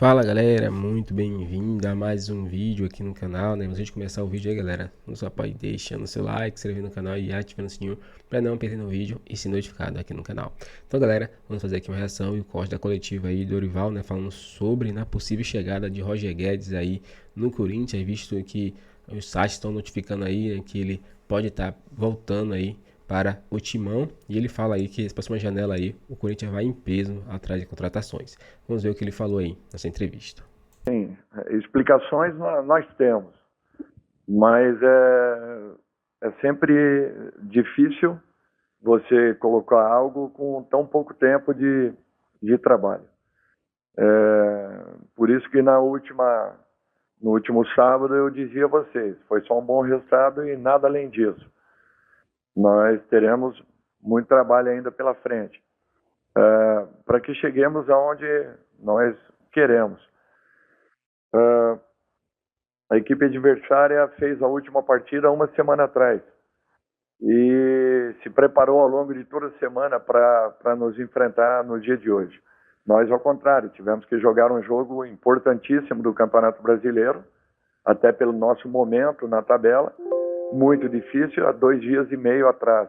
Fala galera, muito bem-vindo a mais um vídeo aqui no canal, né? Antes de começar o vídeo aí galera, não só pode deixando seu like, se inscrever no canal e ativando o sininho para não perder no vídeo e ser notificado aqui no canal. Então galera, vamos fazer aqui uma reação e o corte da coletiva aí do Dorival, né? Falando sobre a possível chegada de Roger Guedes aí no Corinthians, visto que os sites estão notificando aí, né, que ele pode estar voltando aí para o Timão, e ele fala aí que a próxima janela aí o Corinthians vai em peso atrás de contratações. Vamos ver o que ele falou aí nessa entrevista. Sim, explicações nós temos, mas é sempre difícil você colocar algo com tão pouco tempo de trabalho. Por isso que no último sábado eu dizia a vocês, foi só um bom resultado e nada além disso. Nós teremos muito trabalho ainda pela frente, para que cheguemos aonde nós queremos. A equipe adversária fez a última partida uma semana atrás e se preparou ao longo de toda a semana para nos enfrentar no dia de hoje. Nós, ao contrário, tivemos que jogar um jogo importantíssimo do Campeonato Brasileiro, até pelo nosso momento na tabela, muito difícil, há 2 dias e meio atrás.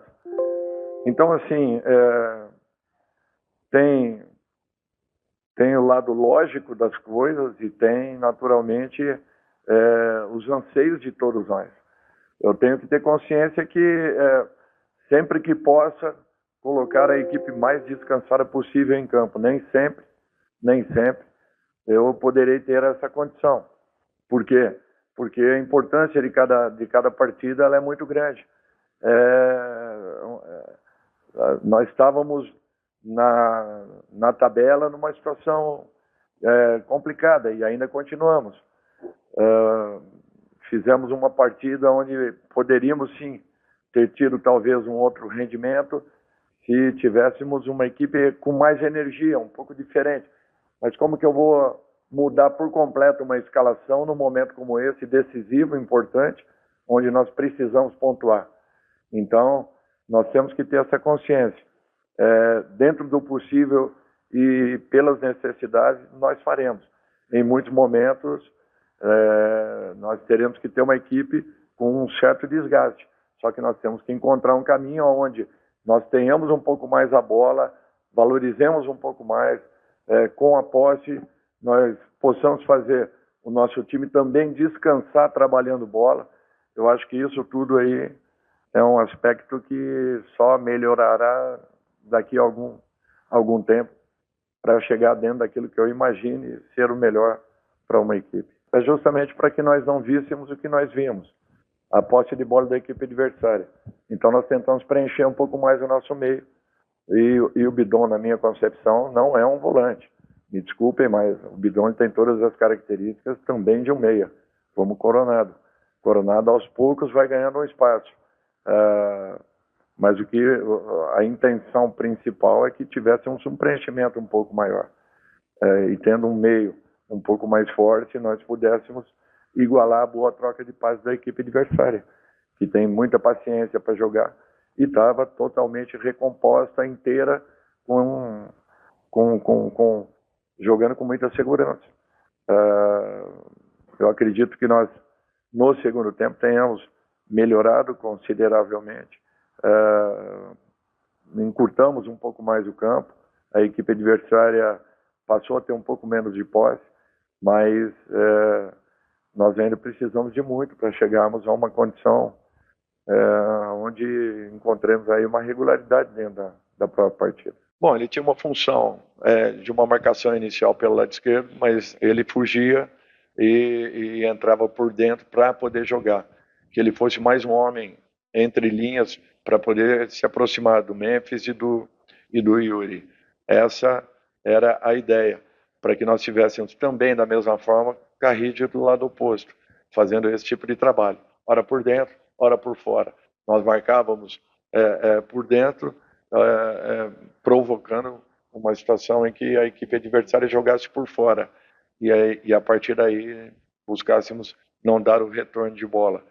Então, assim, tem o lado lógico das coisas e tem, naturalmente, os anseios de todos nós. Eu tenho que ter consciência que sempre que possa colocar a equipe mais descansada possível em campo. Nem sempre eu poderei ter essa condição. Por quê? Porque a importância de cada partida ela é muito grande. Nós estávamos na tabela numa situação complicada e ainda continuamos. Fizemos uma partida onde poderíamos sim ter tido talvez um outro rendimento se tivéssemos uma equipe com mais energia, um pouco diferente. Mas como que eu vou mudar por completo uma escalação num momento como esse, decisivo, importante, onde nós precisamos pontuar? Então, nós temos que ter essa consciência. Dentro do possível e pelas necessidades, nós faremos. Em muitos momentos, nós teremos que ter uma equipe com um certo desgaste. Só que nós temos que encontrar um caminho onde nós tenhamos um pouco mais a bola, valorizemos um pouco mais, com a posse, nós possamos fazer o nosso time também descansar trabalhando bola. Eu acho que isso tudo aí é um aspecto que só melhorará daqui a algum tempo para chegar dentro daquilo que eu imagine ser o melhor para uma equipe. É justamente para que nós não víssemos o que nós vimos, a posse de bola da equipe adversária. Então nós tentamos preencher um pouco mais o nosso meio. E o Bidon, na minha concepção, não é um volante. Me desculpem, mas o Bidon tem todas as características também de um meia, como o Coronado. Coronado, aos poucos, vai ganhando um espaço. Mas a intenção principal é que tivéssemos um preenchimento um pouco maior. E tendo um meio um pouco mais forte, nós pudéssemos igualar a boa troca de passes da equipe adversária, que tem muita paciência para jogar e estava totalmente recomposta, inteira, jogando com muita segurança. Eu acredito que nós, no segundo tempo, tenhamos melhorado consideravelmente. Encurtamos um pouco mais o campo, a equipe adversária passou a ter um pouco menos de posse, mas nós ainda precisamos de muito para chegarmos a uma condição onde encontremos aí uma regularidade dentro da própria partida. Bom, ele tinha uma função de uma marcação inicial pelo lado esquerdo, mas ele fugia e entrava por dentro para poder jogar. Que ele fosse mais um homem entre linhas para poder se aproximar do Memphis e do Yuri. Essa era a ideia, para que nós tivéssemos também, da mesma forma, Carrillo do lado oposto, fazendo esse tipo de trabalho. Ora por dentro, ora por fora. Nós marcávamos por dentro, provocando uma situação em que a equipe adversária jogasse por fora. E a partir daí buscássemos não dar o retorno de bola.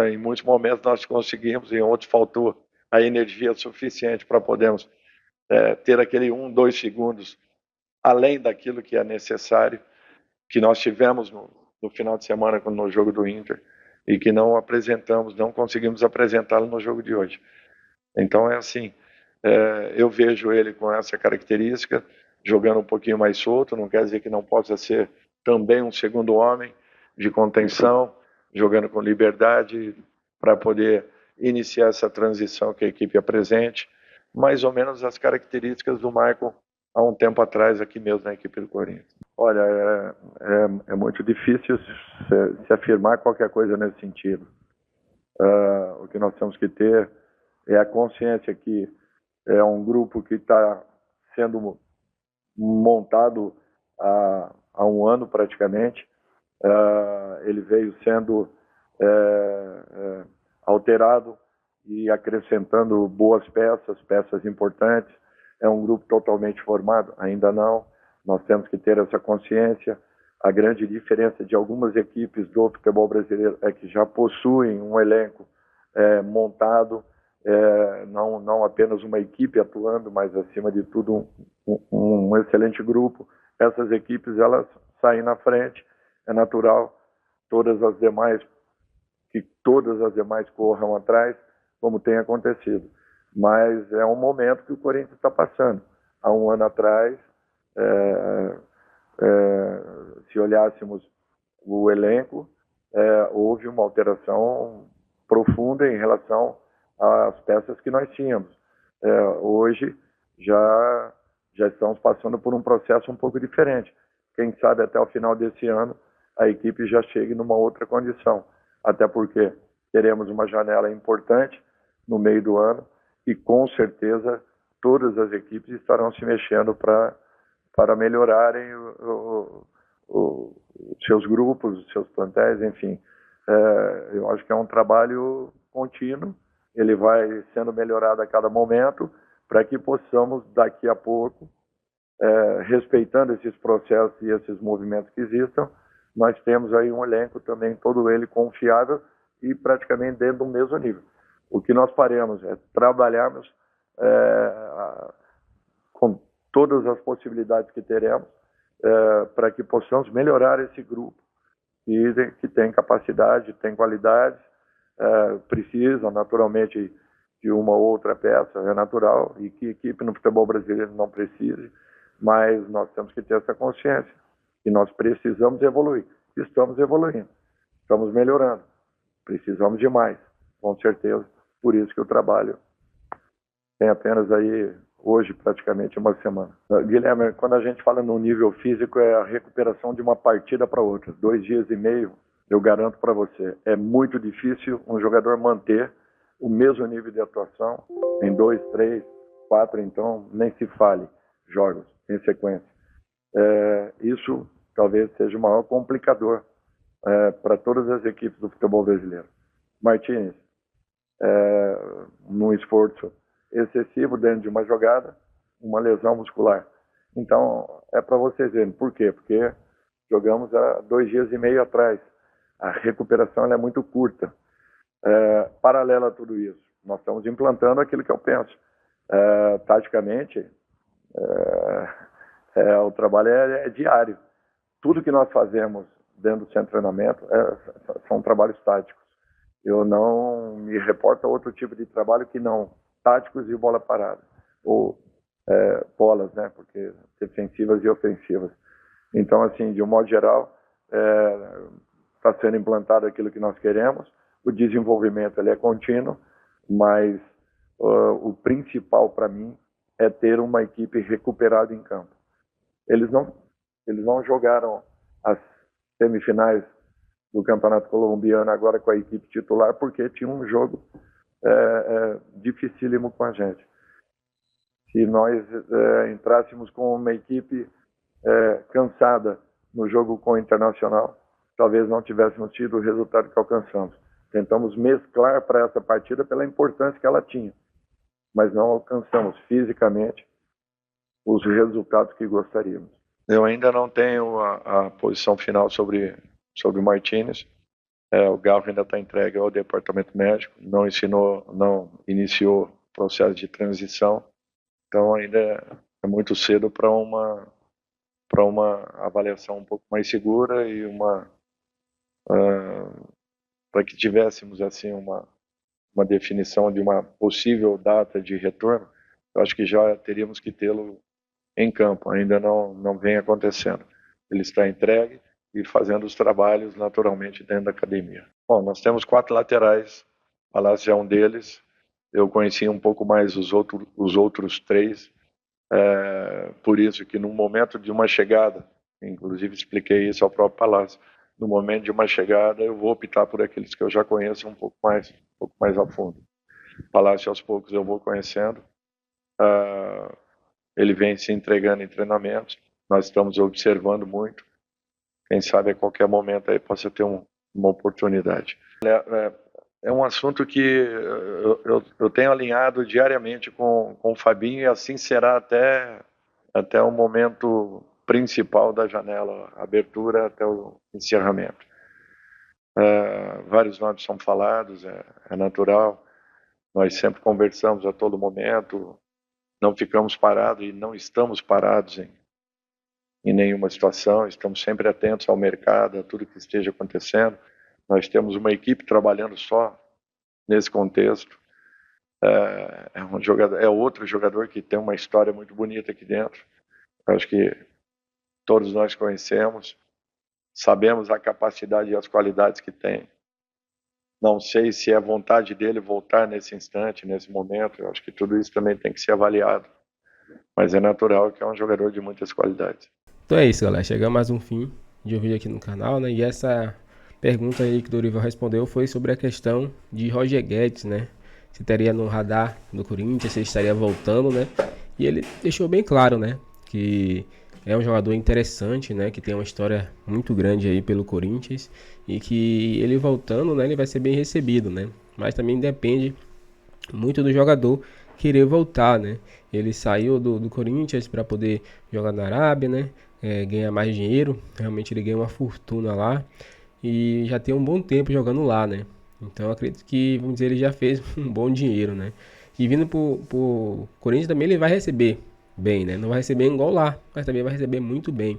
Em muitos momentos nós conseguimos, em outros faltou a energia suficiente para podermos ter aquele 1, 2 segundos além daquilo que é necessário que nós tivemos no final de semana no jogo do Inter e que não apresentamos, não conseguimos apresentá-lo no jogo de hoje. Então é assim, eu vejo ele com essa característica, jogando um pouquinho mais solto, não quer dizer que não possa ser também um segundo homem de contenção, jogando com liberdade para poder iniciar essa transição que a equipe apresente, mais ou menos as características do Michael há um tempo atrás aqui mesmo na equipe do Corinthians. Olha, é muito difícil se afirmar qualquer coisa nesse sentido. O que nós temos que ter é a consciência que é um grupo que está sendo montado há um ano praticamente. Ele veio sendo alterado e acrescentando boas peças, peças importantes. É um grupo totalmente formado? Ainda não. Nós temos que ter essa consciência. A grande diferença de algumas equipes do futebol brasileiro é que já possuem um elenco montado, não apenas uma equipe atuando, mas acima de tudo um excelente grupo. Essas equipes elas saem na frente, é natural. Que todas as demais corram atrás, como tem acontecido. Mas é um momento que o Corinthians está passando. Há um ano atrás, se olhássemos o elenco, houve uma alteração profunda em relação às peças que nós tínhamos. Hoje já estamos passando por um processo um pouco diferente. Quem sabe até o final desse ano a equipe já chegue numa outra condição. Até porque teremos uma janela importante no meio do ano e com certeza todas as equipes estarão se mexendo para melhorarem os seus grupos, os seus plantéis, enfim. Eu acho que é um trabalho contínuo, ele vai sendo melhorado a cada momento para que possamos daqui a pouco, respeitando esses processos e esses movimentos que existam, nós temos aí um elenco também, todo ele confiável e praticamente dentro do mesmo nível. O que nós faremos é trabalharmos com todas as possibilidades que teremos para que possamos melhorar esse grupo que tem capacidade, tem qualidade, precisa naturalmente de uma outra peça, é natural, e que equipe no futebol brasileiro não precise, mas nós temos que ter essa consciência que nós precisamos evoluir. Estamos evoluindo, estamos melhorando, precisamos de mais, com certeza. Por isso que o trabalho tem apenas aí, hoje, praticamente uma semana. Guilherme, quando a gente fala no nível físico, é a recuperação de uma partida para outra. 2 dias e meio, eu garanto para você, é muito difícil um jogador manter o mesmo nível de atuação em 2, 3, 4, então, nem se fale, jogos em sequência. Isso talvez seja o maior complicador para todas as equipes do futebol brasileiro. Martínez, num esforço excessivo dentro de uma jogada, uma lesão muscular. Então, é para vocês verem. Por quê? Porque jogamos há 2 dias e meio atrás. A recuperação ela é muito curta. Paralelo a tudo isso, nós estamos implantando aquilo que eu penso. Taticamente, o trabalho é diário. Tudo que nós fazemos dentro do centro de treinamento são trabalhos táticos. Eu não me reporto a outro tipo de trabalho que não táticos e bola parada. Ou bolas, né? Porque defensivas e ofensivas. Então, assim, de um modo geral, está sendo implantado aquilo que nós queremos. O desenvolvimento ele é contínuo, mas o principal para mim é ter uma equipe recuperada em campo. Eles não jogaram as semifinais do Campeonato Colombiano agora com a equipe titular porque tinha um jogo dificílimo com a gente. Se nós entrássemos com uma equipe cansada no jogo com o Internacional, talvez não tivéssemos tido o resultado que alcançamos. Tentamos mesclar para essa partida pela importância que ela tinha, mas não alcançamos fisicamente os resultados que gostaríamos. Eu ainda não tenho a posição final sobre o Martínez. O Galo ainda está entregue ao departamento médico, não iniciou o processo de transição, então ainda é muito cedo para uma para uma avaliação um pouco mais segura e para que tivéssemos assim uma definição de uma possível data de retorno. Eu acho que já teríamos que tê-lo em campo, ainda não vem acontecendo. Ele está entregue e fazendo os trabalhos naturalmente dentro da academia. Bom, nós temos 4 laterais, Palácio é um deles, eu conheci um pouco mais os outros 3, por isso que no momento de uma chegada, inclusive expliquei isso ao próprio Palácio, no momento de uma chegada eu vou optar por aqueles que eu já conheço um pouco mais a fundo. Palácio aos poucos eu vou conhecendo, ele vem se entregando em treinamentos, nós estamos observando muito, quem sabe a qualquer momento aí possa ter uma oportunidade. É um assunto que eu tenho alinhado diariamente com o Fabinho e assim será até o momento principal da janela, abertura até o encerramento. Vários nomes são falados, é natural, nós sempre conversamos a todo momento, não ficamos parados e não estamos parados em nenhuma situação, estamos sempre atentos ao mercado, a tudo que esteja acontecendo. Nós temos uma equipe trabalhando só nesse contexto. É outro jogador que tem uma história muito bonita aqui dentro. Acho que todos nós conhecemos, sabemos a capacidade e as qualidades que tem. Não sei se é vontade dele voltar nesse instante, nesse momento. Eu acho que tudo isso também tem que ser avaliado. Mas é natural que é um jogador de muitas qualidades. Então é isso, galera. Chegamos a mais um fim de um vídeo aqui no canal, né? E essa pergunta aí que o Dorival respondeu foi sobre a questão de Roger Guedes, né? Se teria no radar do Corinthians, se ele estaria voltando, né? E ele deixou bem claro, né? Que é um jogador interessante, né? Que tem uma história muito grande aí pelo Corinthians. E que ele voltando, né? Ele vai ser bem recebido, né? Mas também depende muito do jogador querer voltar, né? Ele saiu do Corinthians para poder jogar na Arábia, né? Ganhar mais dinheiro. Realmente ele ganha uma fortuna lá. E já tem um bom tempo jogando lá, né? Então eu acredito que, vamos dizer, ele já fez um bom dinheiro, né? E vindo pro Corinthians também ele vai receber bem, né? Não vai receber igual lá, mas também vai receber muito bem.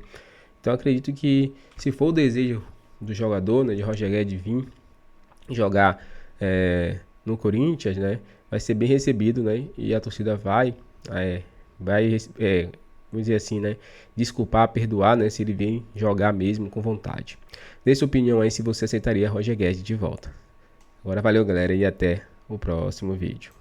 Então eu acredito que se for o desejo do jogador, né? De Roger Guedes vir jogar no Corinthians, né? Vai ser bem recebido, né? E a torcida vai vamos dizer assim, né? Desculpar, perdoar, né? Se ele vir jogar mesmo com vontade. Dê sua opinião aí se você aceitaria Roger Guedes de volta. Agora valeu, galera, e até o próximo vídeo.